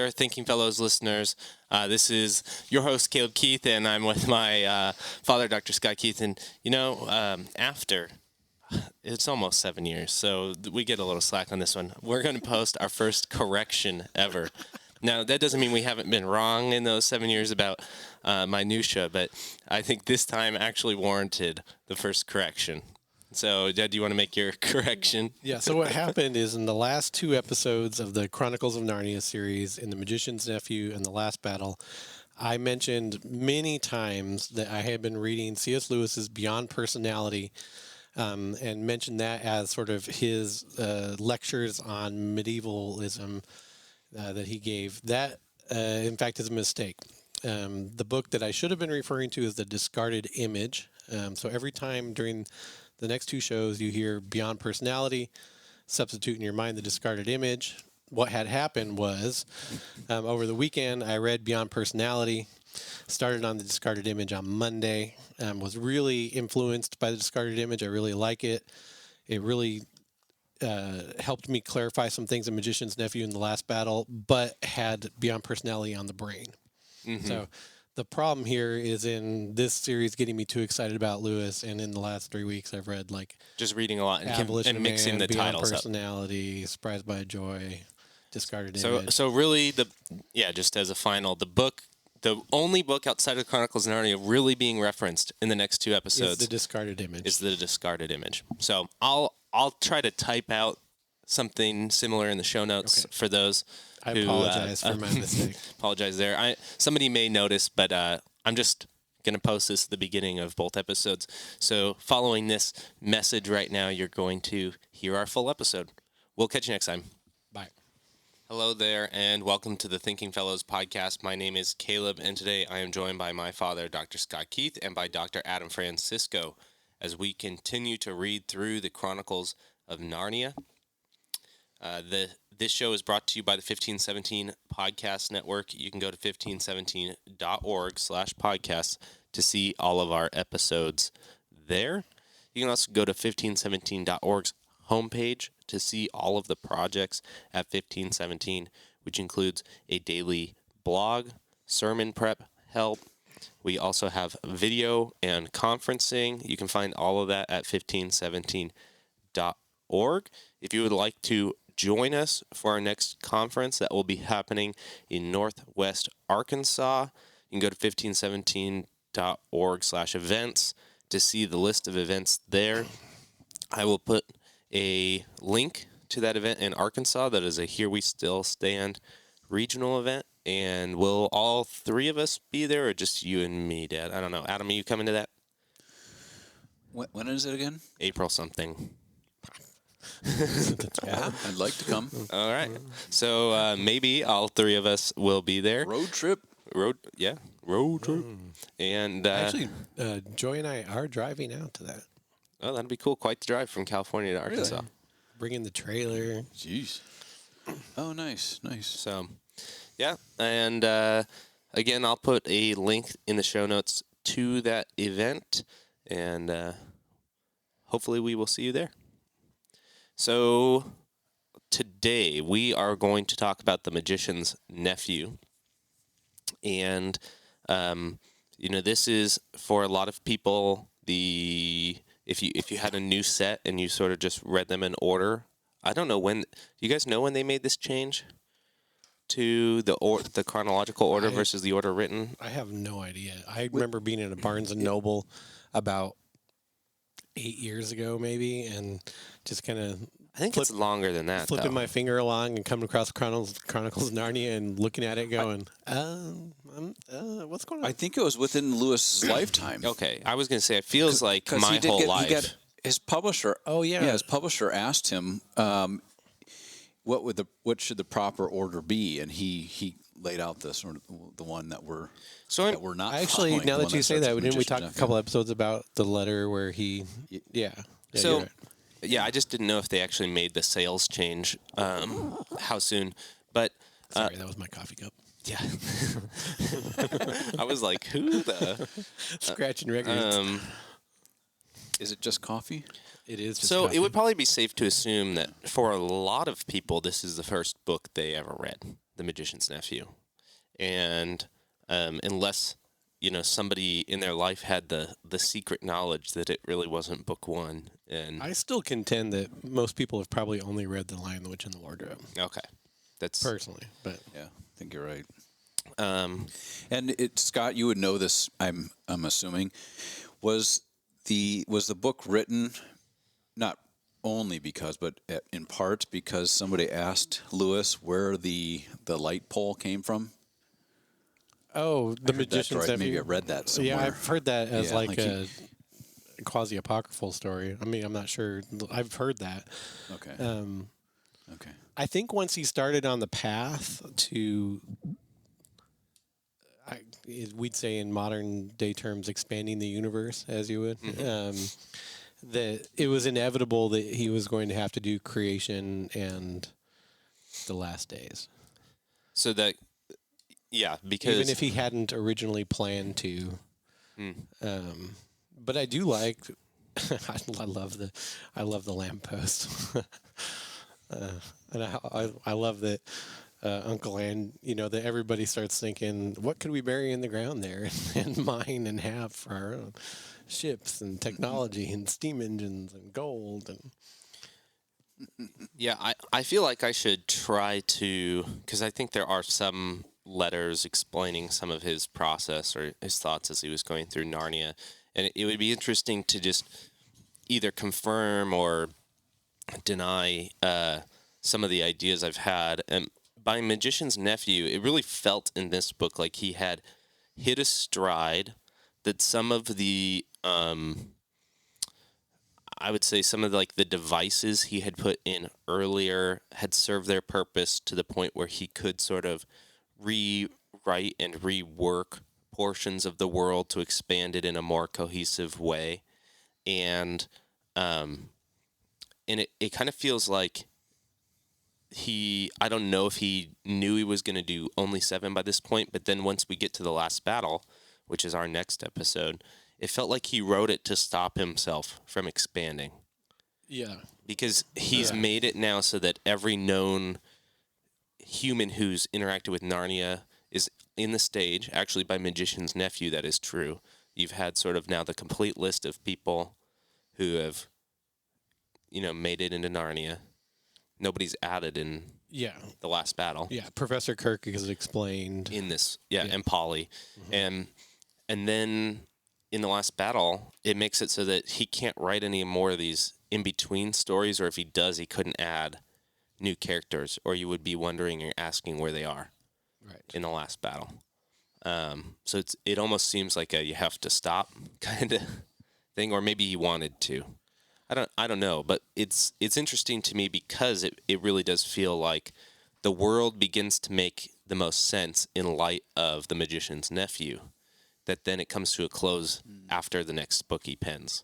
there, Thinking Fellows listeners. This is your host, Caleb Keith, and I'm with my father, Dr. Scott Keith. And, after it's almost 7 years, so we get a little slack on this one. We're going to post our first correction ever. Now, that doesn't mean we haven't been wrong in those 7 years about minutia, but I think this time actually warranted the first correction. So, Dad, do you want to make your correction? Yeah, so what happened is in the last 2 episodes of the Chronicles of Narnia series, in the Magicians Nephew and the Last Battle, I mentioned many times that I had been reading C.S. Lewis's Beyond Personality, and mentioned that as sort of his lectures on medievalism that he gave. That, in fact, is a mistake. The book that I should have been referring to is The Discarded Image. So every time during the next 2 shows you hear Beyond Personality, substitute in your mind The Discarded Image. What had happened was, over the weekend, I read Beyond Personality, started on The Discarded Image on Monday, was really influenced by The Discarded Image. I really like it. It really helped me clarify some things in Magicians Nephew in the Last Battle, but had Beyond Personality on the brain. Mm-hmm. So the problem here is in this series getting me too excited about Lewis, and in the last 3 weeks I've read just reading a lot and mixing the Beyond titles Personality, up. Surprised by Joy, Discarded Image. So really, just as a final, the only book outside of Chronicles of Narnia really being referenced in the next 2 episodes is The Discarded Image. So I'll try to type out something similar in the show notes for those. I apologize for my mistake. Apologize there. Somebody may notice, but I'm just going to post this at the beginning of both episodes. So following this message right now, you're going to hear our full episode. We'll catch you next time. Bye. Hello there, and welcome to the Thinking Fellows podcast. My name is Caleb, and today I am joined by my father, Dr. Scott Keith, and by Dr. Adam Francisco, as we continue to read through the Chronicles of Narnia. This show is brought to you by the 1517 Podcast Network. You can go to 1517.org/podcasts to see all of our episodes there. You can also go to 1517.org's homepage to see all of the projects at 1517, which includes a daily blog, sermon prep help. We also have video and conferencing. You can find all of that at 1517.org. If you would like to join us for our next conference that will be happening in Northwest Arkansas, you can go to 1517.org/events to see the list of events there. I will put a link to that event in Arkansas. That is a Here We Still Stand regional event. And will all 3 of us be there, or just you and me, Dad? I don't know. Adam, are you coming to that? When is it again? April something. Yeah, I'd like to come. All right. So maybe all 3 of us will be there. Road trip. Road trip. And actually, Joy and I are driving out to that. Oh, that'd be cool. Quite the drive from California to Arkansas. Really? Bringing the trailer. Jeez. Oh, nice. So, yeah. And again, I'll put a link in the show notes to that event. And hopefully we will see you there. So today we are going to talk about the Magicians Nephew. And, this is for a lot of people, if you had a new set and you sort of just read them in order. I don't know when. Do you guys know when they made this change to the chronological order versus the order written? I have no idea. I remember being in a Barnes & Noble about 8 years ago, maybe, and just kind of I think it's longer than that. Flipping my finger along and coming across Chronicles of Narnia and looking at it, going, "What's going on?" I think it was within Lewis's lifetime. Okay, I was going to say it feels like my whole life. His publisher. Oh yeah, his publisher asked him, what should the proper order be, and he laid out the one that we're not. Actually, now that you say that, didn't we talk a couple episodes about the letter where he? Yeah. So. Right. Yeah, I just didn't know if they actually made the sales change, how soon. But sorry, that was my coffee cup. Yeah. I was like, who the? Scratching records. Is it just coffee? It is just so coffee. It would probably be safe to assume that for a lot of people, this is the first book they ever read. The Magician's Nephew, and unless somebody in their life had the secret knowledge that it really wasn't book one. And I still contend that most people have probably only read The Lion, the Witch, and the Wardrobe. okay, that's Personally, but Yeah, I think you're right. um, And Scott, you would know this. I'm assuming was the book written not only because, but in part because somebody asked Lewis where the light pole came from. oh, The Heard that, Magician's or Nephew. maybe I read that somewhere. Yeah, I've heard that as Yeah, like like a quasi-apocryphal story. I mean, I'm not sure. I've heard that. Okay. Okay. I think once he started on the path to, we'd say in modern day terms, expanding the universe, as you would, that it was inevitable that he was going to have to do creation and the last days. so that because Even if he hadn't originally planned to. But I do like, I love the lamppost. And I love that Uncle Ann, that everybody starts thinking, what could we bury in the ground there and mine and have for our own ships and technology and steam engines and gold and. Yeah, I feel like I should try to, because I think there are some letters explaining some of his process or his thoughts as he was going through Narnia. And it would be interesting to just either confirm or deny some of the ideas I've had. And by Magician's Nephew, it really felt in this book like he had hit a stride that some of the I would say some of the devices he had put in earlier had served their purpose to the point where he could sort of rewrite and rework portions of the world to expand it in a more cohesive way. And it kind of feels like I don't know if he knew he was going to do only 7 by this point, but then once we get to the last battle, which is our next episode, it felt like he wrote it to stop himself from expanding. Yeah. Because he's made it now so that every known human who's interacted with Narnia is in the stage. Actually, by Magician's Nephew, that is true. You've had sort of now the complete list of people who have, made it into Narnia. Nobody's added in the last battle. Yeah, Professor Kirk has explained. In this, and Polly. And then in the last battle, it makes it so that he can't write any more of these in-between stories, or if he does, he couldn't add new characters, or you would be wondering or asking where they are in the last battle. So it almost seems like you have to stop kind of thing, or maybe he wanted to. I don't know, but it's interesting to me because it really does feel like the world begins to make the most sense in light of The Magician's Nephew, that then it comes to a close after the next book he pens.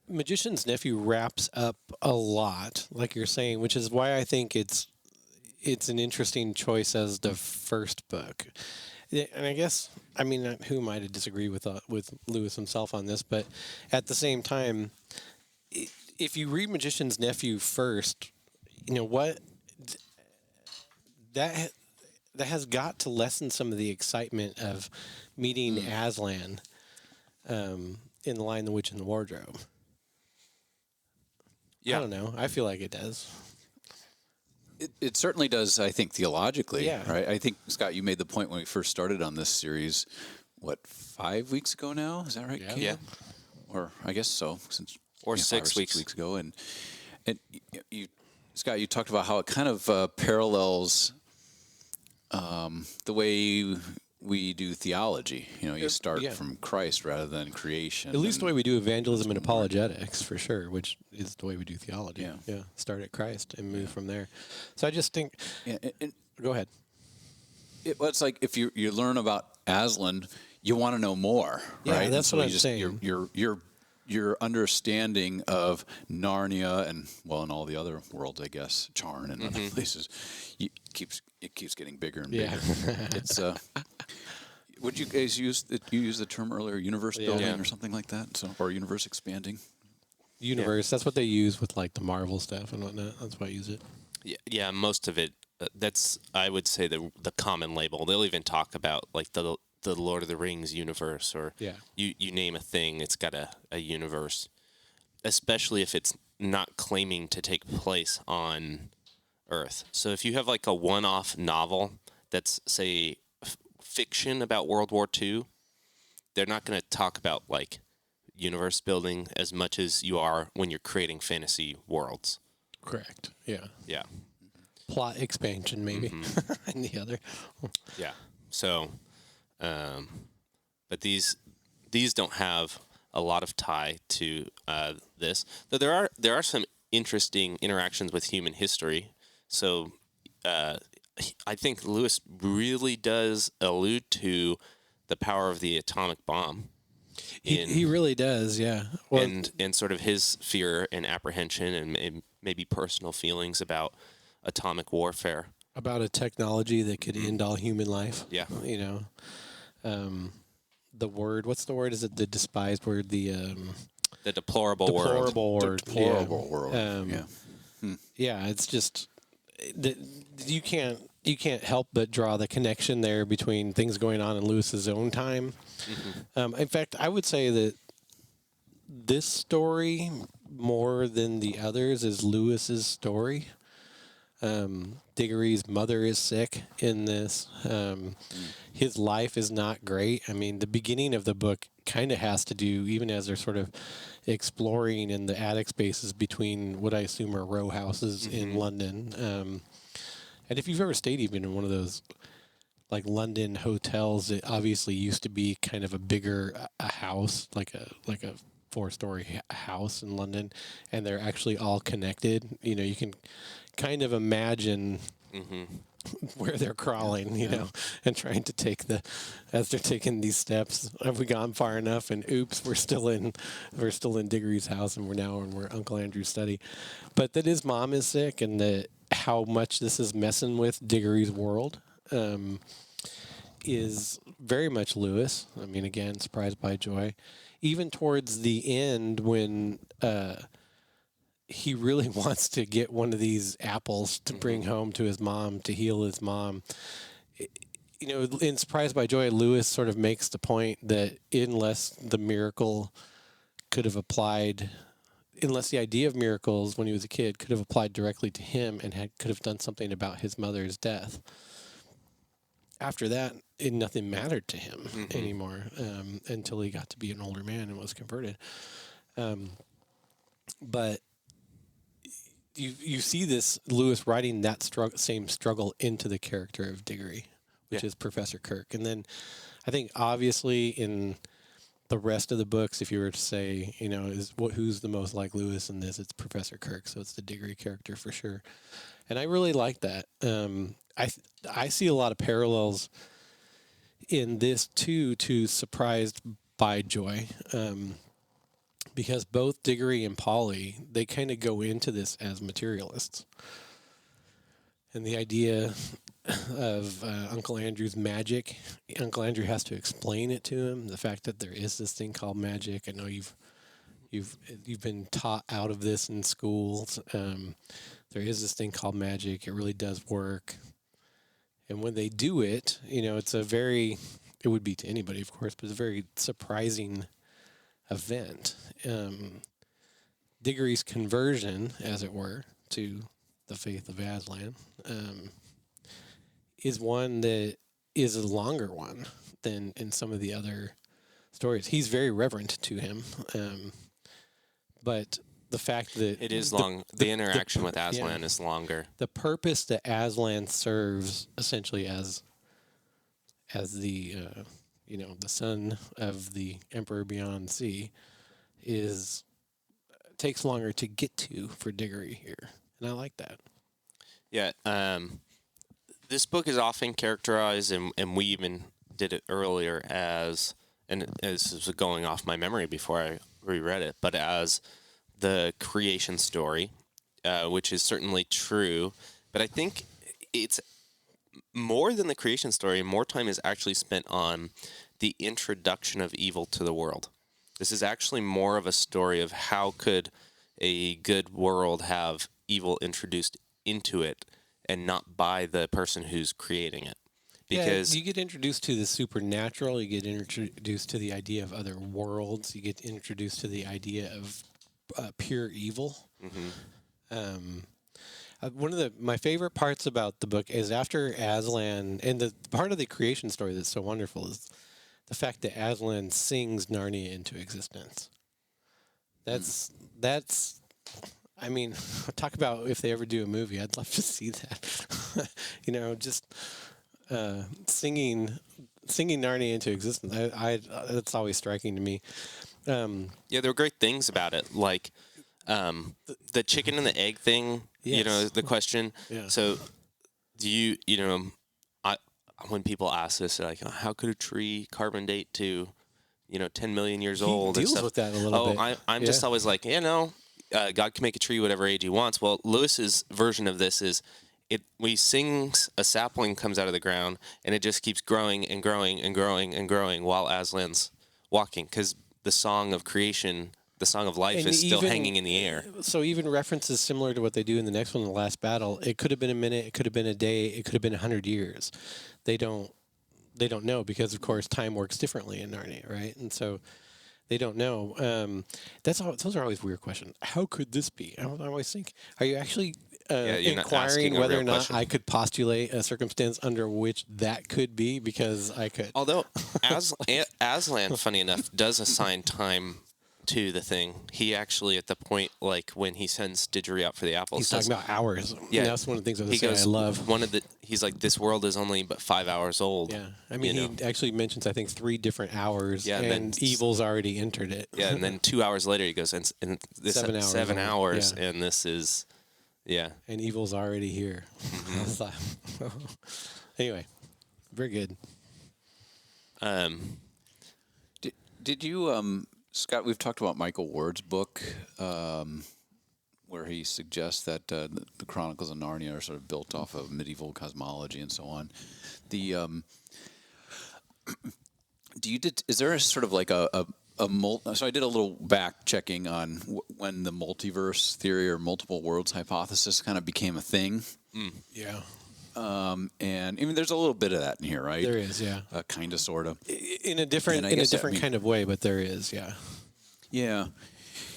Magician's Nephew wraps up a lot, like you're saying, which is why I think it's an interesting choice as the first book. And I guess, who am I to disagree with Lewis himself on this? But at the same time, if you read Magician's Nephew first, what that has got to lessen some of the excitement of meeting Aslan in The Lion, the Witch, and the Wardrobe. Yeah. I don't know. I feel like it does. It certainly does, I think, theologically. Yeah. Right? I think, Scott, you made the point when we first started on this series, 5 weeks ago now? Is that right? Yeah. Caleb? Yeah. Or I guess so. Or 5 6 or weeks. 6 weeks ago. And you, Scott, you talked about how it kind of parallels the way we do theology. You start from Christ rather than creation. At least the way we do evangelism and apologetics, for sure, which is the way we do theology. Yeah. Start at Christ and move from there. So I just think... Yeah, and Go ahead. it's like if you learn about Aslan, you want to know more, Yeah, right? that's And what I'm saying. Your understanding of Narnia and and all the other worlds, I guess, Charn and other places, it keeps getting bigger and bigger. Yeah. It's would you guys use the term earlier, universe building or something like that? So, or universe expanding? Universe, that's what they use with the Marvel stuff and whatnot. That's why I use it. Yeah, most of it that's, I would say, the common label. They'll even talk about like the Lord of the Rings universe, or Yeah. you name a thing, it's got a universe, especially if it's not claiming to take place on Earth. So if you have like a one-off novel that's, say, fiction about World War II, they're not going to talk about like universe building as much as you are when you're creating fantasy worlds. Correct. Yeah. Yeah. Plot expansion, maybe. And the other. Yeah. So, but these don't have a lot of tie to this. Though there are some interesting interactions with human history. So, I think Lewis really does allude to the power of the atomic bomb. He really does, yeah. Well, and sort of his fear and apprehension and maybe personal feelings about atomic warfare. about a technology that could end all human life. Yeah. You know, the word, what's the word? Is it the despised word? The Deplorable word. deplorable word. Deplorable world. Yeah, it's just that you can't help but draw the connection there between things going on in Lewis's own time. In fact, I would say that this story, more than the others, is Lewis's story. Diggory's mother is sick in this. His life is not great. I mean, the beginning of the book kind of has to do, even as they're sort of exploring in the attic spaces between what I assume are row houses in London. And if you've ever stayed even in one of those like London hotels, it obviously used to be kind of a bigger a house, like a 4-story house in London, and they're actually all connected. You know, you can kind of imagine where they're crawling, you know, and trying to take as they're taking these steps. Have we gone far enough? And oops, we're still in Diggory's house, and we're Uncle Andrew's study. But that his mom is sick, and how much this is messing with Diggory's world is very much Lewis. I mean, again, surprised by joy. Even towards the end, when he really wants to get one of these apples to bring home to his mom to heal his mom. You know, in Surprised by Joy, Lewis sort of makes the point that unless the idea of miracles when he was a kid could have applied directly to him and could have done something about his mother's death, after that, nothing mattered to him anymore until he got to be an older man and was converted. But you see this Lewis writing that same struggle into the character of Diggory, which is Professor Kirk. And then I think obviously in the rest of the books, if you were to say, you know, who's the most like Lewis in this, it's Professor Kirk. So it's the Diggory character for sure. And I really like that. I see a lot of parallels in this too to Surprised by Joy. Because both Diggory and Polly, they kind of go into this as materialists. And the idea of Uncle Andrew's magic, Uncle Andrew has to explain it to him. The fact that there is this thing called magic. I know you've been taught out of this in schools. There is this thing called magic. It really does work. And when they do it, you know, it would be to anybody, of course, but it's a very surprising event. Diggory's conversion, as it were, to the faith of Aslan is one that is a longer one than in some of the other stories. He's very reverent to him, but the fact that It is long. The interaction with Aslan is longer. The purpose that Aslan serves, essentially as the the son of the Emperor Beyond Sea, takes longer to get to for Diggory here, and I like that. Yeah. This book is often characterized, and we even did it earlier and this is going off my memory before I reread it, but as the creation story, which is certainly true. But I think it's more than the creation story. More time is actually spent on the introduction of evil to the world. This is actually more of a story of how could a good world have evil introduced into it, and not by the person who's creating it. Because you get introduced to the supernatural, you get introduced to the idea of other worlds, you get introduced to the idea of pure evil. Um, one of my favorite parts about the book is after Aslan, and the part of the creation story that's so wonderful is the fact that Aslan sings Narnia into existence. That's I mean, talk about if they ever do a movie, I'd love to see that. Just singing Narnia into existence. That's always striking to me. yeah, there were great things about it, like the chicken and the egg thing. Yes. The question. Yeah. So, do I when people ask this, like, how could a tree carbon date to 10 million years old? He and deals stuff? with that a little bit. I'm just always like, God can make a tree whatever age he wants. Well, Lewis's version of this is we sings, a sapling comes out of the ground, and it just keeps growing and growing and growing and growing while Aslan's walking, because the song of creation, the song of life, And is still even- hanging in the air. So even references similar to what they do in the next one, the last battle, it could have been a minute, it could have been a day, it could have been 100 years. They don't know because, of course, time works differently in Narnia, right? And so they don't know. Those are always weird questions. How could this be? I always think, are you actually you're not inquiring asking a whether real or not question. I could postulate a circumstance under which that could be? Because I could. Although Aslan, funny enough, does assign time to the thing. He actually, at the point, like when he sends Didgeridoo out for the apples, He's says, talking about hours. Yeah. And that's one of the things I he was saying I goes, love. he's like, this world is only but 5 hours old. Yeah, I mean, he actually mentions, I think, 3 different hours, Yeah, and and then evil's already entered it. Yeah, and then 2 hours later he goes, and this 7 hours 7 old. hours, Yeah. and this is, yeah. And evil's already here. I was like, anyway, very good. Did you, Scott? We've talked about Michael Ward's book, where he suggests that the Chronicles of Narnia are sort of built off of medieval cosmology and so on. Is there a sort of like so I did a little back checking on when the multiverse theory or multiple worlds hypothesis kind of became a thing. Yeah, And I mean, there's a little bit of that in here, right? there is. Yeah, Kind of, sort of. in a different kind of way, but there is. Yeah. Yeah.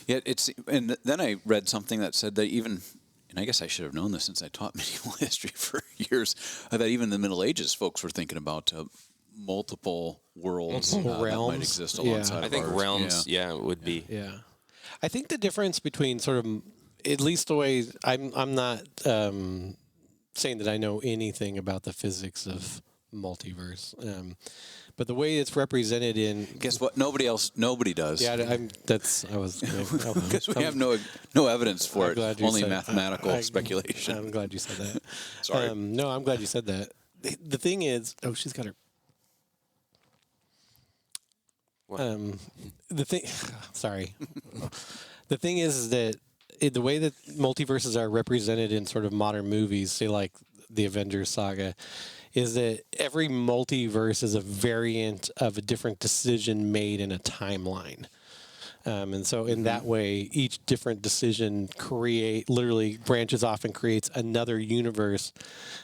Yeah, and then I read something that said that even, and I guess I should have known this since I taught medieval history for years, that even in the Middle Ages, folks were thinking about multiple worlds that realms. might exist Yeah. alongside I of think ours. realms, would be. Yeah, I think the difference between sort of, at least the way I'm not saying that I know anything about the physics of multiverse, but the way it's represented in. Guess what? Nobody does. Yeah, I was. Because we have no evidence for I'm it. glad you Only said- mathematical speculation. I'm glad you said that. Sorry. No, I'm glad you said that. The thing is, she's got her. What? The thing, sorry. The thing is that the way that multiverses are represented in sort of modern movies, say like the Avengers saga, is that every multiverse is a variant of a different decision made in a timeline. And so in that way, each different decision literally branches off and creates another universe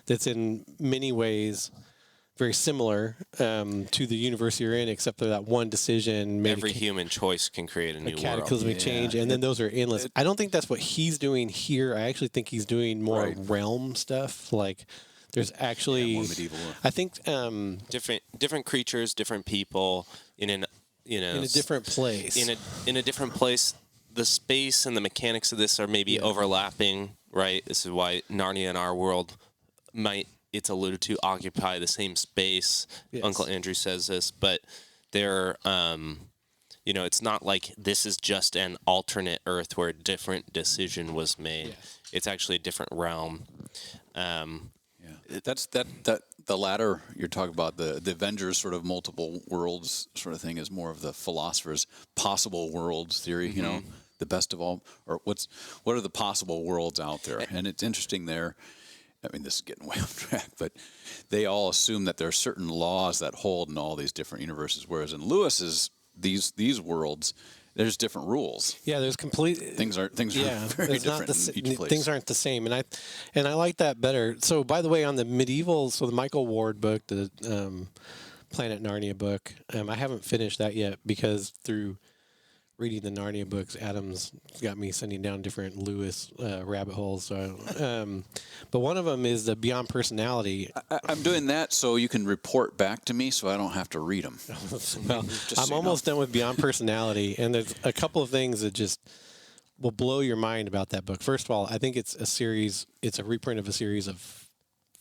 that's in many ways very similar to the universe you're in, except for that one decision made Every human choice can create a new world. cataclysmic change, and then those are endless. I don't think that's what he's doing here. I actually think he's doing more Right. realm stuff. Like there's actually, more medieval. I think, Different creatures, different people in a different place. in a different place. The space and the mechanics of this are maybe overlapping, right? This is why Narnia and our world might, it's alluded to, occupy the same space. Yes. Uncle Andrew says this, but they're, it's not like this is just an alternate Earth where a different decision was made. Yes. It's actually a different realm. That's the latter you're talking about, the Avengers sort of multiple worlds sort of thing, is more of the philosopher's possible worlds theory. You know, the best of all, or what are the possible worlds out there? And it's interesting there. I mean, this is getting way off track, but they all assume that there are certain laws that hold in all these different universes. Whereas in Lewis's these worlds, there's different rules. Yeah, there's complete Things are very it's not different in each place. things aren't the same, and I like that better. So, by the way, on the medieval, so the Michael Ward book, the Planet Narnia book, I haven't finished that yet because through reading the Narnia books, Adam's got me sending down different Lewis rabbit holes. So, but one of them is the Beyond Personality. I'm doing that so you can report back to me, so I don't have to read them. Well, I'm almost done with Beyond Personality, and there's a couple of things that just will blow your mind about that book. First of all, I think it's a reprint of a series of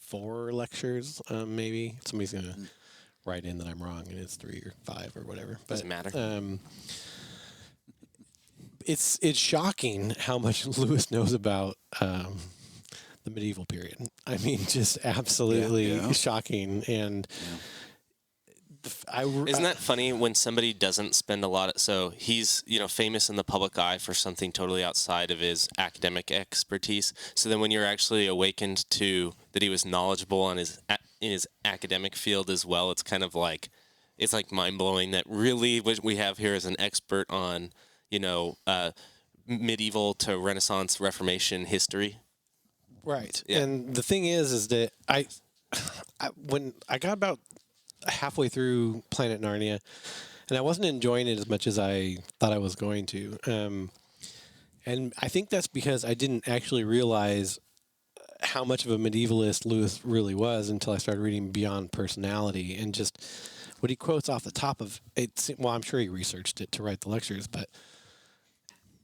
4 lectures, maybe. Somebody's going to write in that I'm wrong, and it's 3 or 5 or whatever. But, Doesn't matter. It's shocking how much Lewis knows about the medieval period. I mean, just absolutely shocking. And Isn't that funny when somebody doesn't spend a lot of, so he's, famous in the public eye for something totally outside of his academic expertise. So then when you're actually awakened to that he was knowledgeable on in his academic field as well, it's kind of like, it's like mind blowing that really what we have here is an expert on, medieval to Renaissance Reformation history. Right. Yeah. And the thing is that when I got about halfway through Planet Narnia, and I wasn't enjoying it as much as I thought I was going to. And I think that's because I didn't actually realize how much of a medievalist Lewis really was until I started reading Beyond Personality, and just what he quotes off the top of it. Well, I'm sure he researched it to write the lectures, but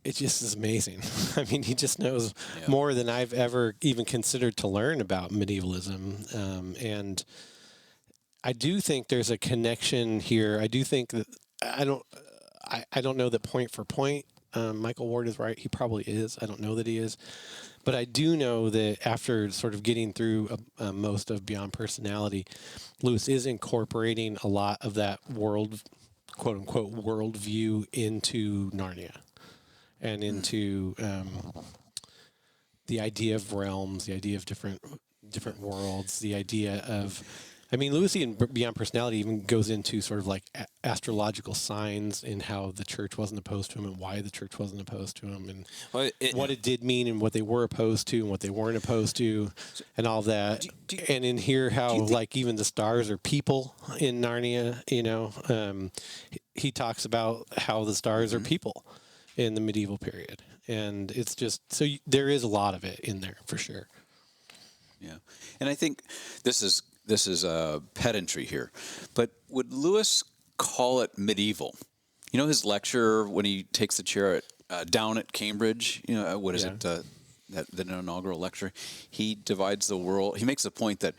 it just is amazing. I mean, he just knows more than I've ever even considered to learn about medievalism. And I do think there's a connection here. I do think that I don't know that point for point Michael Ward is right. He probably is. I don't know that he is. But I do know that after sort of getting through most of Beyond Personality, Lewis is incorporating a lot of that world, quote unquote, worldview into Narnia. And into the idea of realms, the idea of different worlds, the idea of, I mean, Lewis in Beyond Personality even goes into sort of like astrological signs and how the church wasn't opposed to him and why the church wasn't opposed to him and what it did mean and what they were opposed to and what they weren't opposed to and all that. And in here, how like even the stars are people in Narnia, he talks about how the stars are people in the medieval period, and it's just so there is a lot of it in there for sure. Yeah, and I think this is pedantry here, but would Lewis call it medieval? His lecture when he takes the chair down at Cambridge. What is it? The inaugural lecture. He divides the world. He makes the point that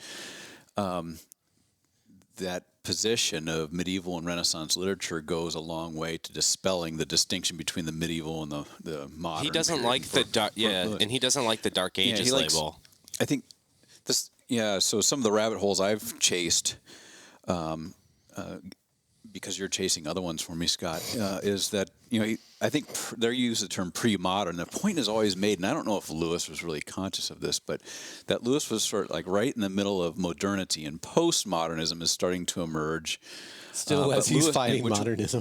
that position of medieval and Renaissance literature goes a long way to dispelling the distinction between the medieval and the modern. He doesn't like the dark, and he doesn't like the Dark Ages label. I think this, So some of the rabbit holes I've chased, because you're chasing other ones for me, Scott, is that I think they use the term pre-modern. The point is always made, and I don't know if Lewis was really conscious of this, but that Lewis was sort of like right in the middle of modernity, and postmodernism is starting to emerge. Still, as he's fighting modernism,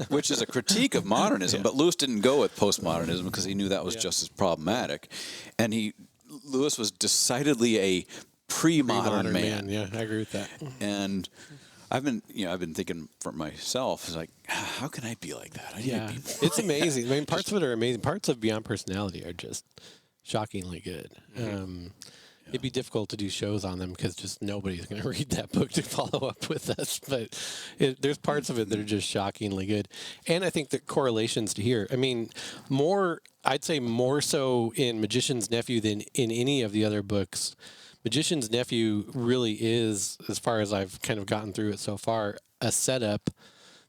which is a critique of modernism. But Lewis didn't go with postmodernism because he knew that was just as problematic, and Lewis was decidedly a pre-modern man. Yeah, I agree with that. And I've been thinking for myself, it's like, how can I be like that? I need to be more it's amazing. I mean, parts of it are amazing. Parts of Beyond Personality are just shockingly good. It'd be difficult to do shows on them because just nobody's going to read that book to follow up with us. But there's parts of it that are just shockingly good. And I think the correlations to here, I mean, I'd say more so in Magician's Nephew than in any of the other books. Magician's Nephew really is, as far as I've kind of gotten through it so far, a setup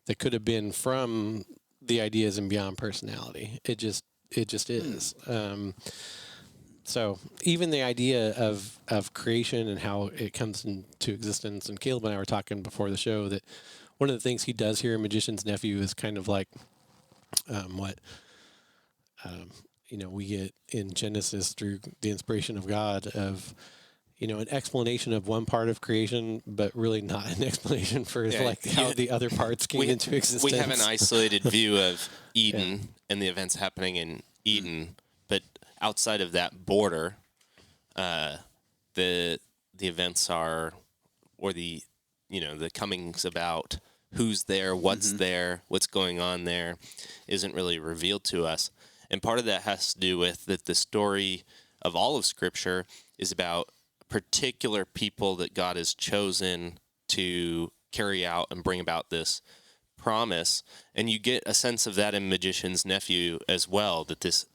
that could have been from the ideas in Beyond Personality. It just is. So even the idea of creation and how it comes into existence, and Caleb and I were talking before the show that one of the things he does here in Magician's Nephew is kind of like what we get in Genesis through the inspiration of God of an explanation of one part of creation, but really not an explanation for how the other parts came into existence. We have an isolated view of Eden and the events happening in Eden, but outside of that border, the events are, or the comings about, who's there, what's there, what's going on there, isn't really revealed to us. And part of that has to do with that the story of all of Scripture is about particular people that God has chosen to carry out and bring about this promise. And you get a sense of that in Magician's Nephew as well, that this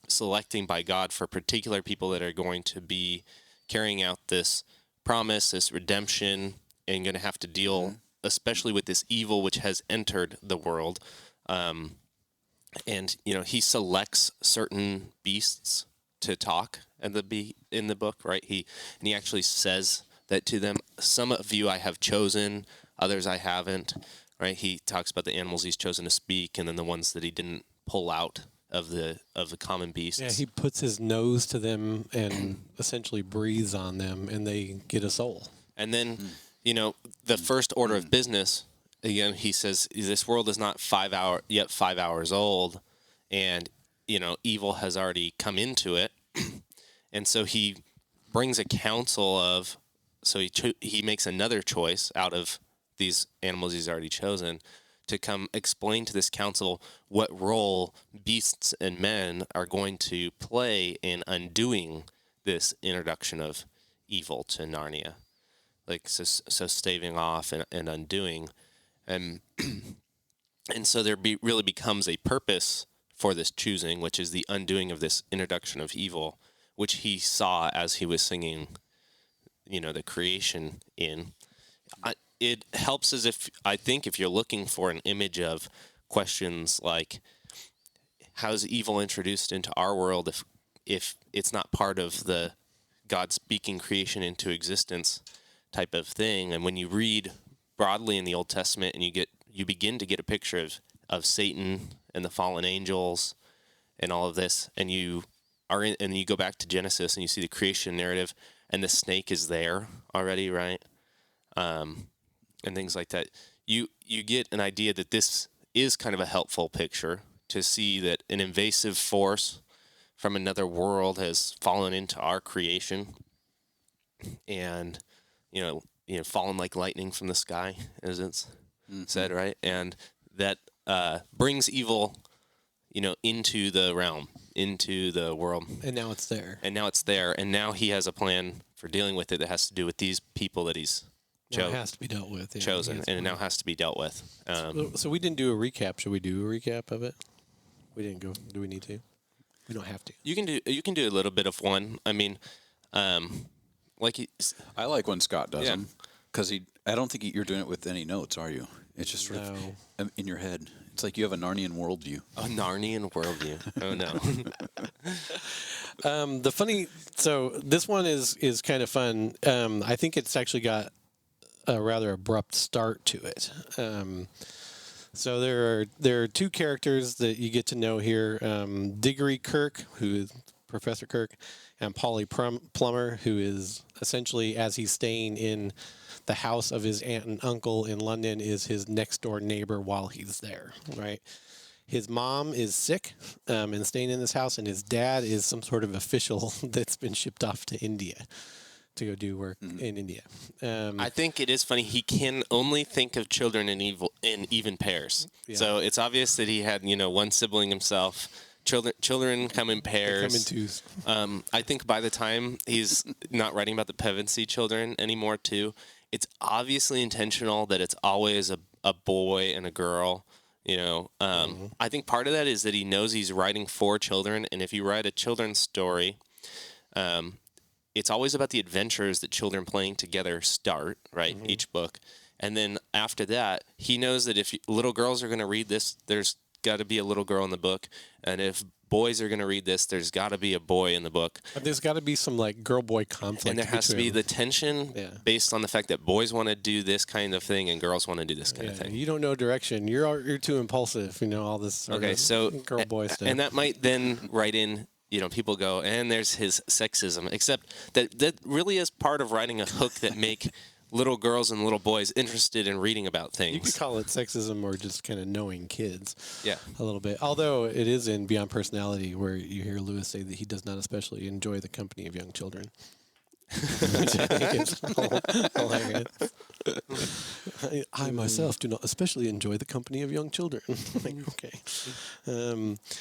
selecting by God for particular people that are going to be carrying out this promise, this redemption, and going to have to deal especially with this evil which has entered the world. And he selects certain beasts to talk and be in the book, right? He actually says that to them. Some of you I have chosen, others I haven't, right? He talks about the animals he's chosen to speak, and then the ones that he didn't pull out of the common beasts. Yeah, he puts his nose to them and essentially breathes on them, and they get a soul. And then, the first order of business, again, he says, this world is not 5 hours old, and, evil has already come into it. And so he brings a council of, so he makes another choice out of these animals he's already chosen to come explain to this council what role beasts and men are going to play in undoing this introduction of evil to Narnia. Like, so staving off and undoing. And so there really becomes a purpose for this choosing, which is the undoing of this introduction of evil, which he saw as he was singing, the creation in. It helps as if you're looking for an image of questions like, how's evil introduced into our world if it's not part of the God speaking creation into existence type of thing? And when you read broadly in the Old Testament and you begin to get a picture of Satan and the fallen angels and all of this, and you go back to Genesis and you see the creation narrative, and the snake is there already, right? And things like that. You get an idea that this is kind of a helpful picture to see that an invasive force from another world has fallen into our creation, and fallen like lightning from the sky, as it's said, right? And that brings evil, into the realm, into the world. And now it's there. And now he has a plan for dealing with it that has to do with these people that he's it has to be dealt with. Yeah, chosen, and it now has to be dealt with. So we didn't do a recap. Should we do a recap of it? We didn't go. Do we need to? We don't have to. You can do a little bit of one. I mean, I like when Scott does them, because I don't think you're doing it with any notes, are you? It's just sort of in your head. It's like you have a Narnian worldview. A Narnian worldview. Oh no. So this one is kind of fun. I think it's actually got a rather abrupt start to it. So there are two characters that you get to know here: Diggory Kirk, who is Professor Kirk, and Polly Plummer, who is essentially, as he's staying in the house of his aunt and uncle in London, is his next door neighbor while he's there, right? His mom is sick and staying in this house, and his dad is some sort of official that's been shipped off to India to go do work in India. I think it is funny. He can only think of children in even pairs. Yeah. So it's obvious that he had, one sibling himself. Children come in pairs. They come in twos. I think by the time he's not writing about the Pevensey children anymore, too, it's obviously intentional that it's always a boy and a girl. I think part of that is that he knows he's writing for children, and if you write a children's story, it's always about the adventures that children playing together start, right? Each book. And then after that, he knows that if little girls are going to read this, there's got to be a little girl in the book. And if boys are going to read this, there's got to be a boy in the book. But there's got to be some girl-boy conflict. And there has to be the tension based on the fact that boys want to do this kind of thing and girls want to do this kind of thing. You don't know direction. You're too impulsive. All this. Okay, so girl-boy stuff. And that might then write in people go, and there's his sexism, except that really is part of writing a hook that make little girls and little boys interested in reading about things. You could call it sexism or just kind of knowing kids. Yeah. A little bit. Although it is in Beyond Personality where you hear Lewis say that he does not especially enjoy the company of young children. Which I think is hilarious. I myself do not especially enjoy the company of young children. Like, okay.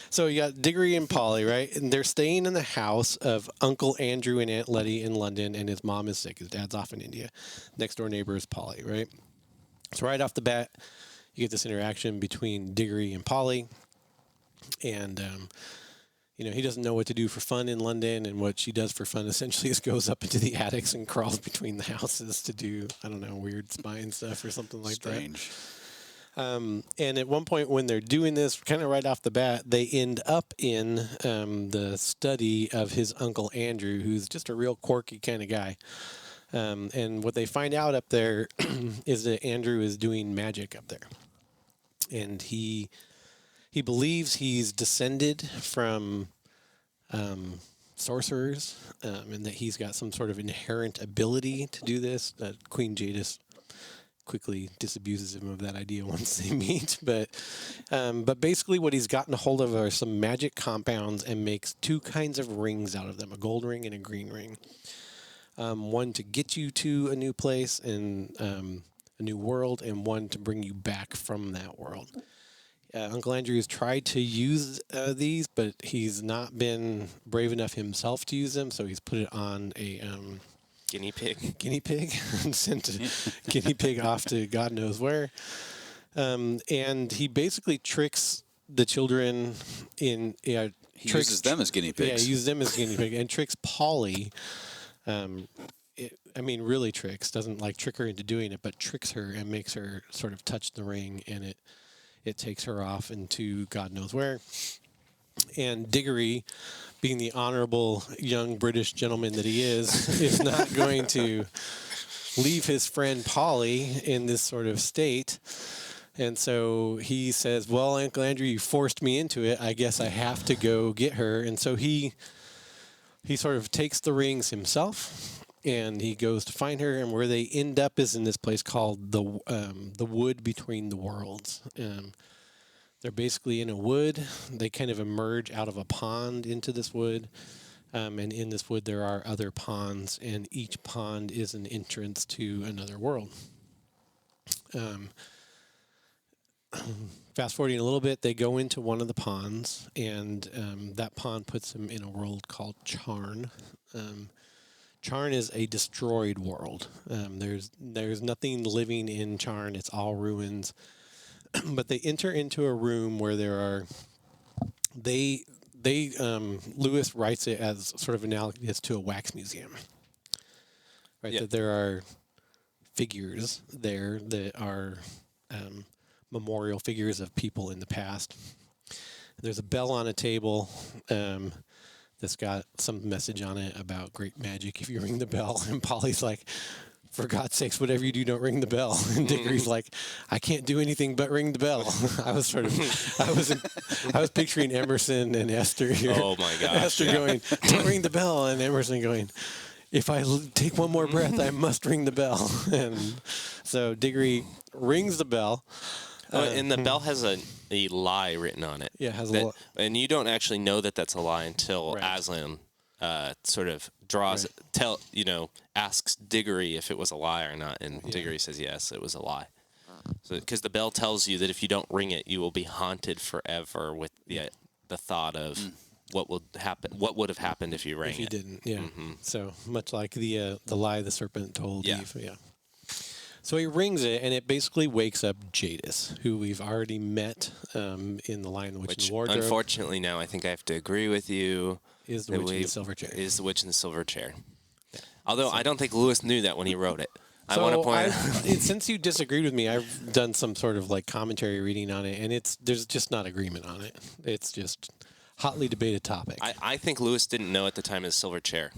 So you got Diggory and Polly, right? And they're staying in the house of Uncle Andrew and Aunt Letty in London, and his mom is sick. His dad's off in India. Next door neighbor is Polly, right? So right off the bat, you get this interaction between Diggory and Polly. And he doesn't know what to do for fun in London, and what she does for fun essentially is goes up into the attics and crawls between the houses to do, I don't know, weird spine stuff or something like Strange. that. And at one point when they're doing this, kind of right off the bat, they end up in the study of his Uncle Andrew, who's just a real quirky kind of guy. And what they find out up there is that Andrew is doing magic up there. And he believes he's descended from sorcerers, and that he's got some sort of inherent ability to do this. Queen Jadis quickly disabuses him of that idea once they meet. But basically what he's gotten a hold of are some magic compounds and makes two kinds of rings out of them, a gold ring and a green ring. One to get you to a new place and a new world, and one to bring you back from that world. Uncle Andrew has tried to use these, but he's not been brave enough himself to use them, so he's put it on a Guinea pig. And sent a guinea pig off to God knows where. And he basically tricks the children in... He uses them as guinea pigs. Yeah, he uses them as guinea pig, and tricks Polly. Really tricks. Doesn't trick her into doing it, but tricks her and makes her sort of touch the ring, and it takes her off into God knows where. And Diggory, being the honorable young British gentleman that he is not going to leave his friend Polly in this sort of state. And so he says, well, Uncle Andrew, you forced me into it. I guess I have to go get her. And so he sort of takes the rings himself, and he goes to find her, and where they end up is in this place called the Wood Between the Worlds. They're basically in a wood. They kind of emerge out of a pond into this wood, and in this wood there are other ponds, and each pond is an entrance to another world. Fast forwarding a little bit, they go into one of the ponds, and that pond puts them in a world called Charn. Charn is a destroyed world. There's nothing living in Charn. It's all ruins. But they enter into a room where there are... Lewis writes it as sort of analogous to a wax museum. Right? Yeah. That there are figures there that are memorial figures of people in the past. There's a bell on a table that's got some message on it about great magic if you ring the bell. And Polly's like, for God's sakes, whatever you do, don't ring the bell. And Diggory's like, I can't do anything but ring the bell. I was picturing Emerson and Esther here. Oh my gosh. Esther going, don't ring the bell. And Emerson going, if I take one more breath, I must ring the bell. And so Diggory rings the bell. And the bell has a lie written on it. Yeah, it has a lie. And you don't actually know that that's a lie until Right. Aslan sort of draws, asks Diggory if it was a lie or not, and Diggory says yes, it was a lie. So because the bell tells you that if you don't ring it, you will be haunted forever with the thought of what would have happened if you rang If you it. didn't, yeah. Mm-hmm. So much like the lie the serpent told Eve. Yeah. So he rings it, and it basically wakes up Jadis, who we've already met in The Lion, the Witch, and the Wardrobe. Unfortunately, now I think I have to agree with you. Is the Witch in the Silver Chair. Is the Witch in the Silver Chair. Yeah. Although I don't think Lewis knew that when he wrote it. I So want to point out. since you disagreed with me, I've done some sort of commentary reading on it, and there's just not agreement on it. It's just hotly debated topic. I think Lewis didn't know at the time of the Silver Chair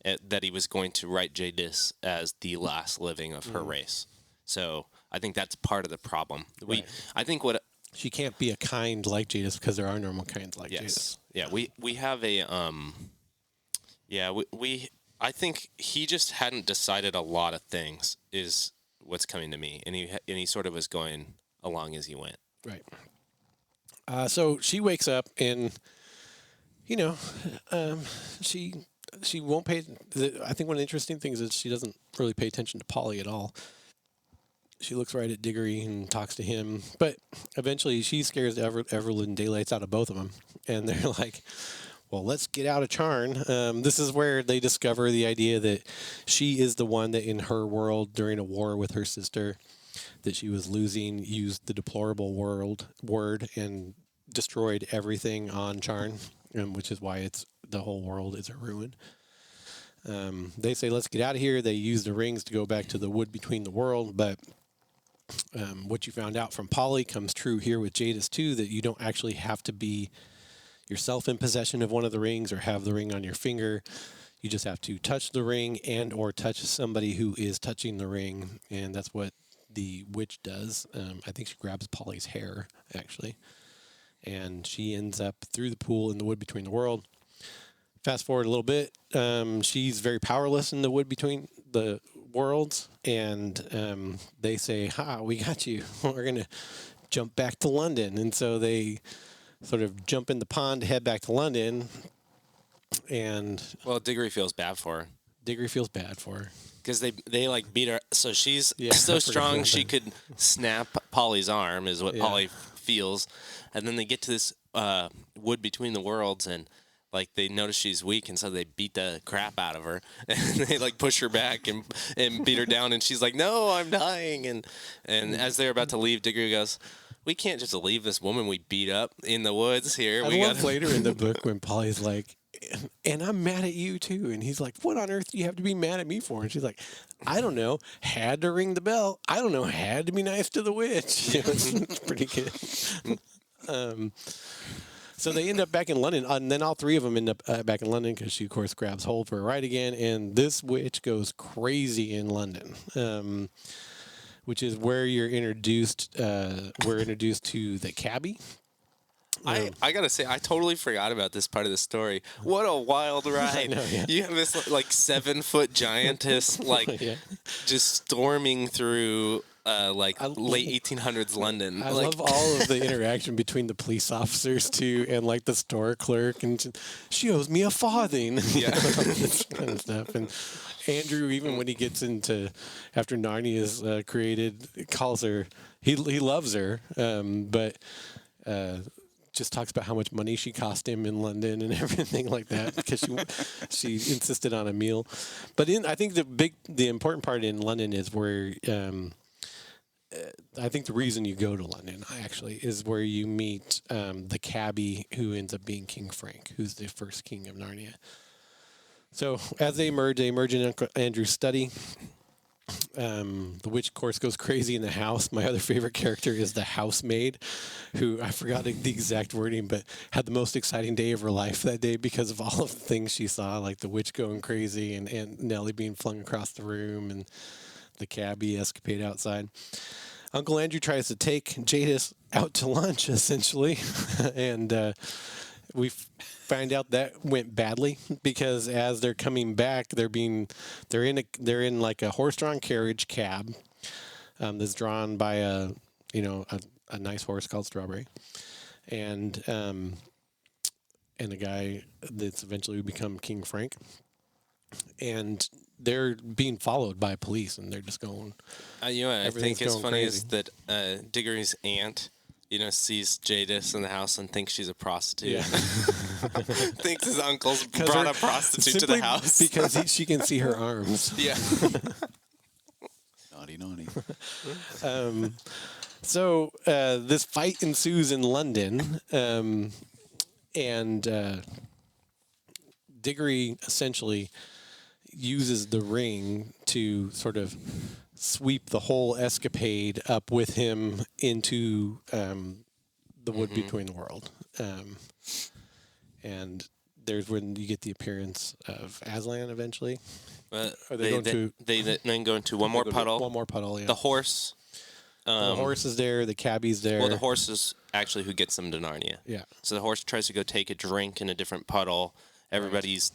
that he was going to write Jadis as the last living of her race. So I think that's part of the problem. Right. I think what She can't be a kind like Jadis because there are normal kinds like Jadis. Yeah, we have a yeah, we I think he just hadn't decided a lot of things is what's coming to me, and he sort of was going along as he went. Right. So she wakes up and, you know, um, she she won't pay. I think one of the interesting things is she doesn't really pay attention to Polly at all. She looks right at Diggory and talks to him, but eventually she scares Everland daylights out of both of them, and they're like, "Well, let's get out of Charn." This is where they discover the idea that she is the one that, in her world, during a war with her sister, that she was losing, used the deplorable word and destroyed everything on Charn, which is why the whole world is a ruin. They say, "Let's get out of here." They use the rings to go back to the wood between the world, but what you found out from Polly comes true here with Jadis too, that you don't actually have to be yourself in possession of one of the rings or have the ring on your finger. You just have to touch the ring and or touch somebody who is touching the ring, and that's what the witch does. I think she grabs Polly's hair, actually, and she ends up through the pool in the wood between the world. Fast forward a little bit, she's very powerless in the wood between the worlds, and they say, "Ha, we got you. We're going to jump back to London." And so they sort of jump in the pond to head back to London, and Well, Diggory feels bad for her Diggory feels bad for her. because they like beat her, so she's Yeah, so I forgot strong about she that. could snap Polly's arm, is what Yeah. Polly feels, and then they get to this wood between the worlds, and like they notice she's weak, and so they beat the crap out of her, and they like push her back and beat her down, and she's like, "No, I'm dying," and as they're about to leave, Diggory goes, "We can't just leave this woman we beat up in the woods here. I We love got later in the book when Polly's like, "And I'm mad at you too," and he's like, "What on earth do you have to be mad at me for?" And she's like, "I don't know. Had to ring the bell. I don't know. Had to be nice to the witch." You know, it's pretty good. So they end up back in London, and then all three of them end up back in London because she, of course, grabs hold for a ride again, and this witch goes crazy in London, which is where you're introduced. We're introduced to the cabbie. I gotta say, I totally forgot about this part of the story. What a wild ride! know, yeah. You have this like 7-foot giantess like Yeah. just storming through like I- late 1800s London. I like, love all of the interaction between the police officers too, and like the store clerk, and she owes me a farthing. Yeah. This kind of stuff. And Andrew, even when he gets into after Narnia is created, calls her. He loves her, but. Just talks about how much money she cost him in London and everything like that because she insisted on a meal. But I think the important part in London is where I think the reason you go to London actually is where you meet the cabbie who ends up being King Frank, who's the first king of Narnia. So as they emerge in Uncle Andrew's study. The witch, of course, goes crazy in the house. My other favorite character is the housemaid, who I forgot the exact wording, but had the most exciting day of her life that day because of all of the things she saw, like the witch going crazy and Aunt Nellie being flung across the room and the cabbie escapade outside. Uncle Andrew tries to take Jadis out to lunch, essentially, and we find out that went badly because as they're coming back, they're in like a horse-drawn carriage cab that's drawn by a nice horse called Strawberry, and a guy that's eventually become King Frank, and they're being followed by police, and they're just going. you know what I everything's think is going funny crazy. is that Diggory's aunt, sees Jadis in the house and thinks she's a prostitute. Yeah. Thinks his uncle's brought a prostitute to the Simply house. because she can see her arms. Yeah. Naughty. So this fight ensues in London, and Diggory essentially uses the ring to sort of sweep the whole escapade up with him into the wood between the world. And there's when you get the appearance of Aslan eventually. But Are they going to- they then go into one more puddle. One more puddle, yeah. The horse The horse is there. The cabbie's there. Well, the horse is actually who gets them to Narnia. Yeah. So the horse tries to go take a drink in a different puddle. Everybody's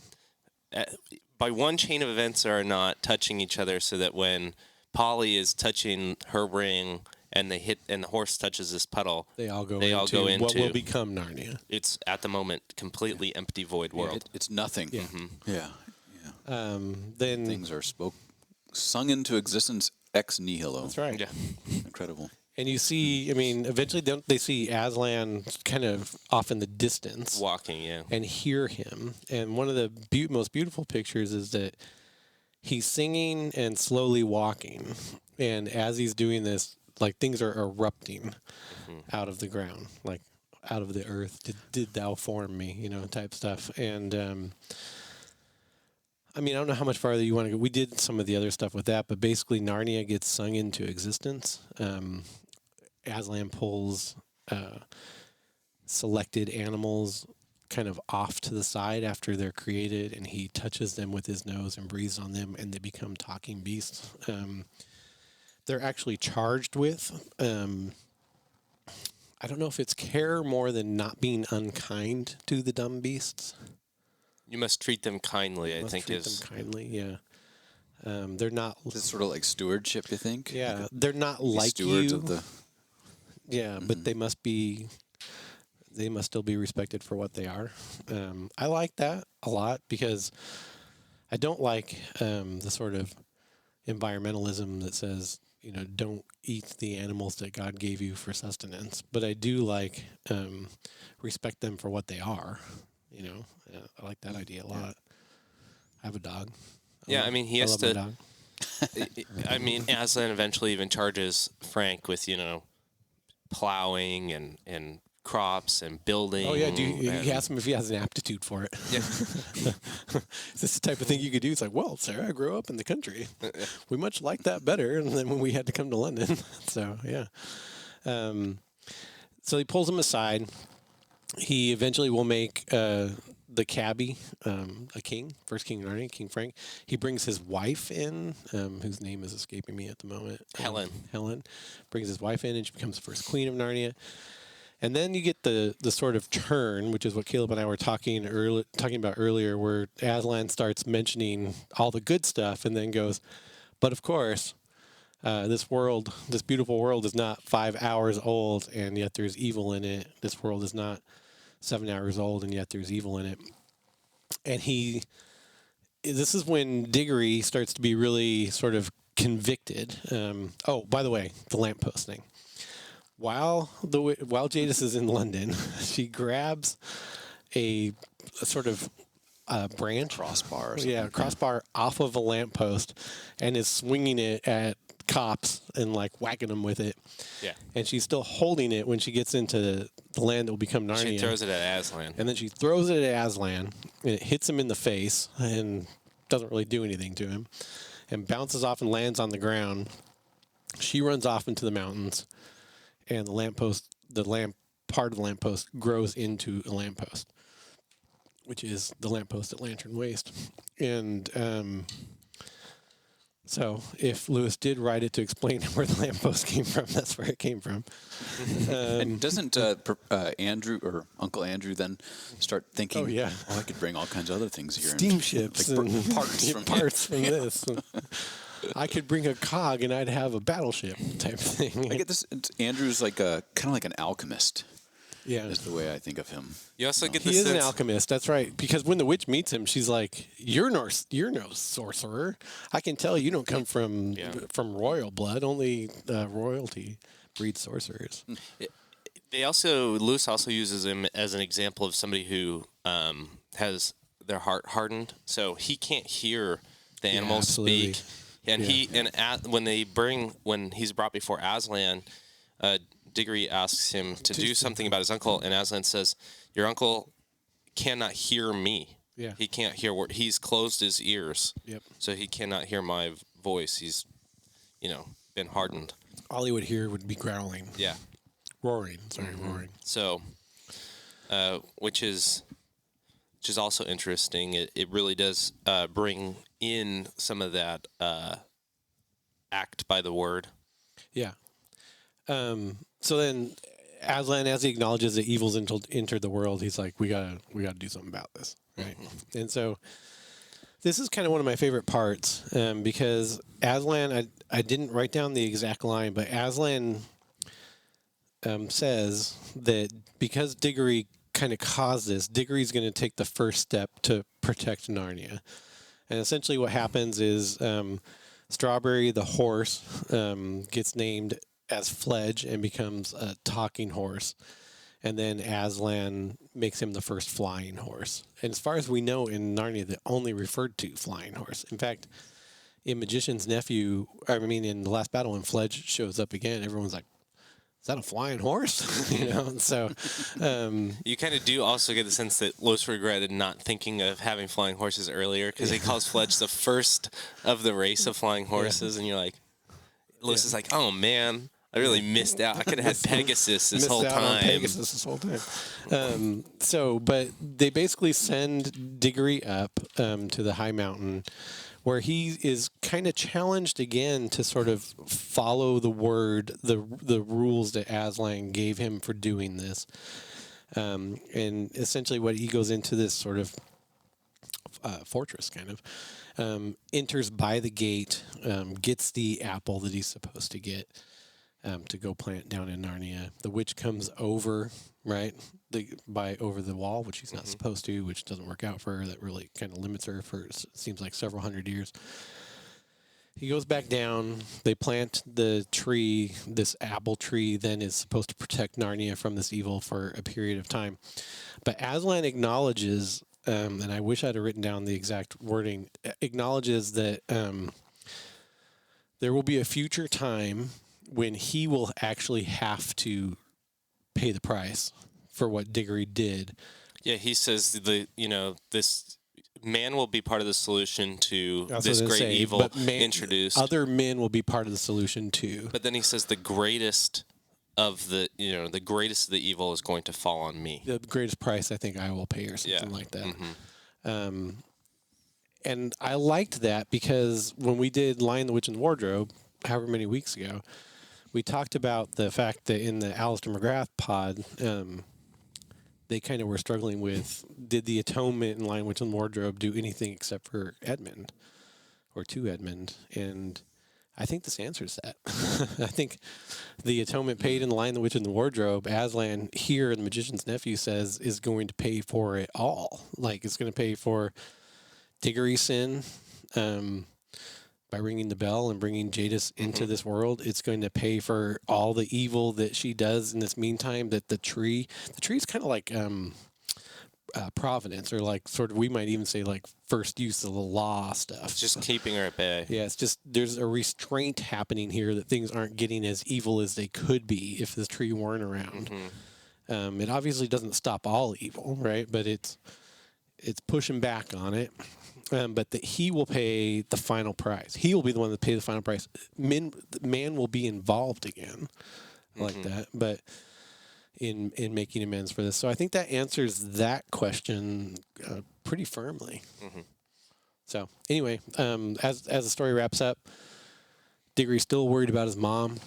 by one chain of events are not touching each other, so that when Polly is touching her ring and the horse touches this puddle, they all go into what will become Narnia. It's at the moment completely empty, void world. It's nothing. Yeah. Yeah. Then Things are sung into existence ex nihilo. that's right. Yeah. Incredible. And you see, eventually they see Aslan kind of off in the distance. Walking, yeah. And hear him. And one of the most beautiful pictures is that he's singing and slowly walking. And as he's doing this, like things are erupting out of the ground, like out of the earth. Did thou form me, type stuff. And I don't know how much farther you want to go. We did some of the other stuff with that, but basically Narnia gets sung into existence. Aslan pulls selected animals kind of off to the side after they're created, and he touches them with his nose and breathes on them, and they become talking beasts. They're actually charged with, I don't know if it's care more than not being unkind to the dumb beasts. You must treat them kindly, I think treat them kindly, yeah. They're not. It's sort of like stewardship, you think? Yeah, they're not like stewards you. of the. Yeah, but they must be. They must still be respected for what they are. I like that a lot because I don't like the sort of environmentalism that says don't eat the animals that God gave you for sustenance. But I do like respect them for what they are. I like that idea a lot. I have a dog. Yeah, he has my to. dog. Aslan eventually even charges Frank with plowing and crops and building. Oh yeah, he asks him if he has an aptitude for it. Yeah. Is this the type of thing you could do? It's like, well, Sarah, I grew up in the country. We much liked that better than when we had to come to London. So yeah. So he pulls him aside. He eventually will make the cabbie a king, first king of Narnia, King Frank. He brings his wife in, whose name is escaping me at the moment. Helen brings his wife in, and she becomes the first queen of Narnia. And then you get the sort of turn, which is what Caleb and I were talking about earlier, where Aslan starts mentioning all the good stuff, and then goes, "But of course, this beautiful world, is not 5 hours old, and yet there's evil in it. This world is not 7 hours old, and yet there's evil in it." And this is when Diggory starts to be really sort of convicted. Oh, by the way, the lamppost thing. While Jadis is in London, she grabs a sort of branch, Crossbar. crossbar off of a lamppost, and is swinging it at cops and like whacking them with it. Yeah. And she's still holding it when she gets into the land that will become Narnia. She throws it at Aslan. And then she throws it at Aslan, and it hits him in the face and doesn't really do anything to him, and bounces off and lands on the ground. She runs off into the mountains, and the part of the lamppost grows into a lamppost, which is the lamppost at Lantern Waste. And so if Lewis did write it to explain where the lamppost came from, that's where it came from. And doesn't Andrew or Uncle Andrew then start thinking, Oh, yeah. I could bring all kinds of other things here. Steamships and, and parts from this. I could bring a cog and I'd have a battleship type thing. I get this. Andrew's like kind of like an alchemist. Yeah. Is the way I think of him. You also get He the is sense. an alchemist. That's right. Because when the witch meets him, she's like, "You're no sorcerer. I can tell you don't come from royal blood. Only royalty breeds sorcerers." Lewis also uses him as an example of somebody who has their heart hardened, so he can't hear the animals absolutely. speak. And when he's brought before Aslan, Diggory asks him to do something about his uncle, and Aslan says, "Your uncle cannot hear me. Yeah. He can't hear. He's closed his ears, Yep. so he cannot hear my voice. He's, been hardened." All he would hear would be growling. Yeah. Roaring. Roaring. So, which is also interesting. It really does bring in some of that act by the word. Yeah. So then, Aslan, as he acknowledges that evil's entered the world, he's like, "We gotta do something about this, right?" And so, this is kind of one of my favorite parts because Aslan, I didn't write down the exact line, but Aslan says that because Diggory kind of caused this, Diggory's going to take the first step to protect Narnia. And essentially, what happens is Strawberry, the horse, gets named as Fledge and becomes a talking horse. And then Aslan makes him the first flying horse. And as far as we know in Narnia, they only referred to flying horse. In fact, in Magician's Nephew, in the last battle when Fledge shows up again, everyone's like, is that a flying horse? And so You kind of do also get the sense that Los regretted not thinking of having flying horses earlier because he calls Fledge the first of the race of flying horses, and you're like, Los is like, oh man, I really missed out. I could have had Pegasus this whole time. But they basically send Diggory up to the high mountain, where he is kind of challenged again to sort of follow the rules that Aslan gave him for doing this. And essentially what he goes into this sort of fortress kind of, enters by the gate, gets the apple that he's supposed to get to go plant down in Narnia. The witch comes over, right? Over the wall, which he's not supposed to, which doesn't work out for her. That really kind of limits her for seems like several hundred years. He goes back down. They plant the tree. This apple tree then is supposed to protect Narnia from this evil for a period of time. But Aslan acknowledges, and I wish I'd have written down the exact wording, acknowledges that there will be a future time when he will actually have to pay the price for what Diggory did. Yeah, he says this man will be part of the solution to this great evil introduced. Other men will be part of the solution too. But then he says the greatest of the evil is going to fall on me. The greatest price I think I will pay, or something like that. And I liked that because when we did Lion, the Witch, and the Wardrobe, however many weeks ago, we talked about the fact that in the Alistair McGrath pod, they kind of were struggling with, did the atonement in Lion, Witch, and Wardrobe do anything except for Edmund or to Edmund? And I think this answers that. I think the atonement paid in the Lion, the Witch, and the Wardrobe, Aslan here in The Magician's Nephew says, is going to pay for it all. Like, it's going to pay for Diggory's sin, by ringing the bell and bringing Jadis into this world. It's going to pay for all the evil that she does in this meantime. That the tree's kind of like providence, or like sort of, we might even say like first use of the law stuff. It's just keeping her at bay. Yeah, it's just there's a restraint happening here that things aren't getting as evil as they could be if this tree weren't around. It obviously doesn't stop all evil, right? But it's pushing back on it. But that he will pay the final price. He will be the one that pays the final price. Man will be involved again, like that. But in making amends for this, so I think that answers that question pretty firmly. So anyway, as the story wraps up, Diggory's still worried about his mom.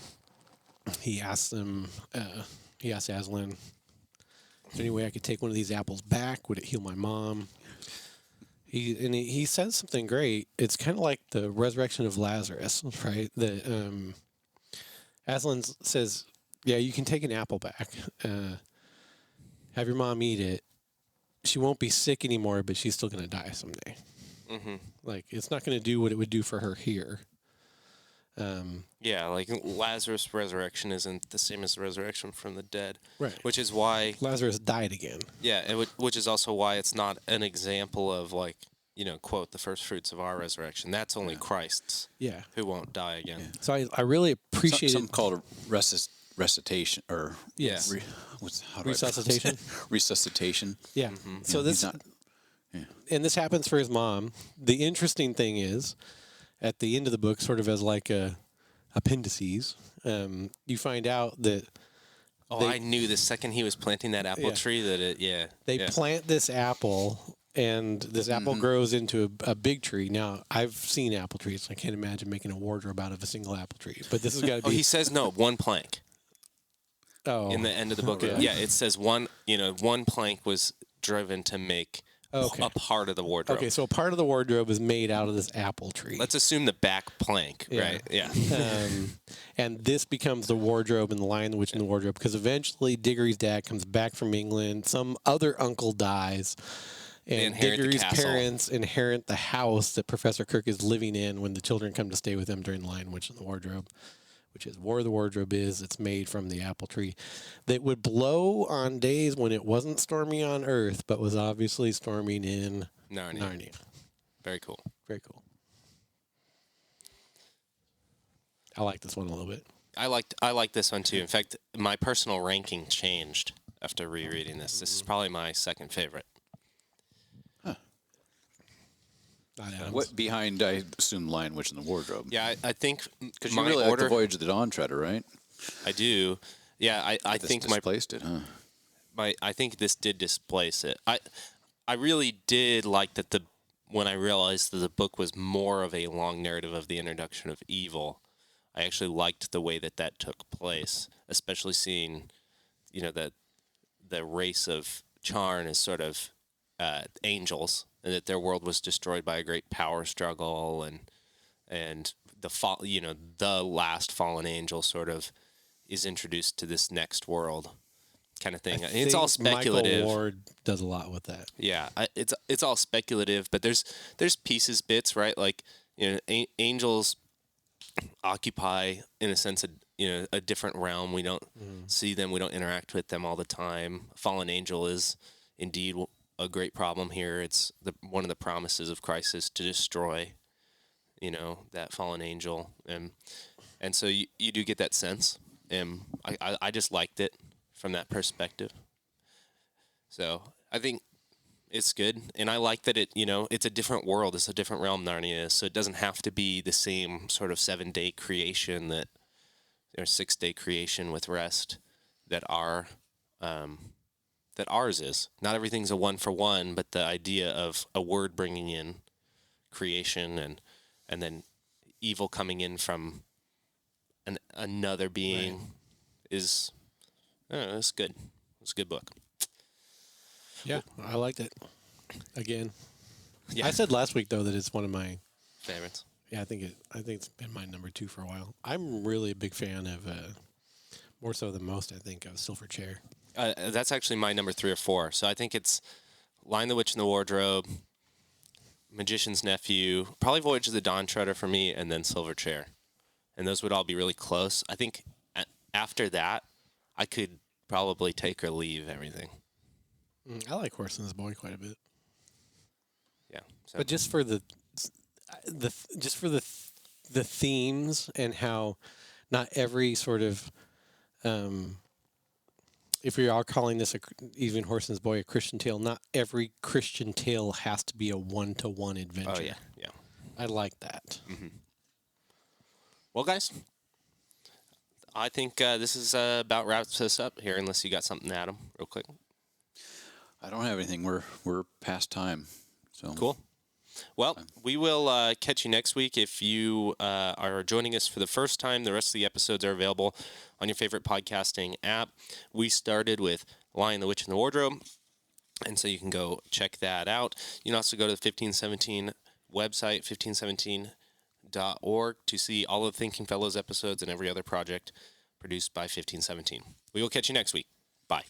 He asks Aslan, "Is there any way I could take one of these apples back? Would it heal my mom?" He says something great. It's kind of like the resurrection of Lazarus, right? That Aslan says, "Yeah, you can take an apple back. Have your mom eat it. She won't be sick anymore, but she's still going to die someday. Like, it's not going to do what it would do for her here." Yeah, like Lazarus' resurrection isn't the same as the resurrection from the dead. Right. Which is why Lazarus died again. Yeah, and which is also why it's not an example of like, quote, the first fruits of our resurrection. That's only Christ's. Yeah. Who won't die again. Yeah. So I really appreciate something called a recitation, or resuscitation. Resuscitation. Yeah. So and this happens for his mom. The interesting thing is, at the end of the book, sort of as like a appendices, you find out that I knew the second he was planting that apple tree that they plant this apple, and this apple grows into a big tree. Now, I've seen apple trees. I can't imagine making a wardrobe out of a single apple tree, but this has got to be. He says no, one plank. Oh, in the end of the book. really? Yeah, it says one plank was driven to make Okay. a part of the wardrobe. Okay, so part of the wardrobe is made out of this apple tree. Let's assume the back plank, right? Yeah. And this becomes the wardrobe in The Lion, the Witch, and the Wardrobe, because eventually Diggory's dad comes back from England. Some other uncle dies. And inherit the Diggory's castle. parents inherit the house that Professor Kirk is living in when the children come to stay with him during The Lion, Witch, and the Wardrobe, which is where the wardrobe is. It's made from the apple tree that would blow on days when it wasn't stormy on Earth, but was obviously storming in Narnia. Very cool. Very cool. I like this one a little bit. I like this one too. In fact, my personal ranking changed after rereading this. This is probably my second favorite. What behind? I assume Lion, Witch, and the Wardrobe. Yeah, I think Because you really like the Voyage of the Dawn Treader, right? I do. Yeah, I This think displaced it, huh? I think this did displace it. I really did like that when I realized that the book was more of a long narrative of the introduction of evil. I actually liked the way that took place, especially seeing, that the race of Charn is sort of angels, and that their world was destroyed by a great power struggle, and the last fallen angel sort of is introduced to this next world kind of thing. It's all speculative. Michael Ward does a lot with that. Yeah, it's all speculative, but there's bits, right? Like, angels occupy, in a sense, a different realm. We don't see them, we don't interact with them all the time. A fallen angel is indeed a great problem here. It's one of the promises of Christ is to destroy, that fallen angel, and so you do get that sense, and I just liked it from that perspective. So I think it's good, and I like that it's a different world, it's a different realm, Narnia is, so it doesn't have to be the same sort of 7-day creation or 6-day creation with rest that ours is. Not everything's a 1-for-1, but the idea of a word bringing in creation and then evil coming in from another being is, I don't know, it's good. It's a good book. Yeah, I liked it. Again, Yeah. I said last week though that it's one of my Favorites. Yeah, I think it's been my number 2 for a while. I'm really a big fan of more so than most. I think of Silver Chair. That's actually my number 3 or 4. So I think it's Lion, the Witch, and the Wardrobe, Magician's Nephew, probably Voyage of the Dawn Treader for me, and then Silver Chair. And those would all be really close. I think after that, I could probably take or leave everything. I like Horseman's Boy quite a bit. Yeah. So. But just for the themes and how not every sort of if we are calling this even Horseman's Boy a Christian tale, not every Christian tale has to be a 1-to-1 adventure. Oh yeah. I like that. Mm-hmm. Well, guys, I think this is about wraps us up here. Unless you got something, Adam, real quick. I don't have anything. We're past time. So Cool. Well, we will catch you next week. If you are joining us for the first time, the rest of the episodes are available on your favorite podcasting app. We started with Lion, the Witch, and the Wardrobe, and so you can go check that out. You can also go to the 1517 website, 1517.org, to see all of Thinking Fellows episodes and every other project produced by 1517. We will catch you next week. Bye.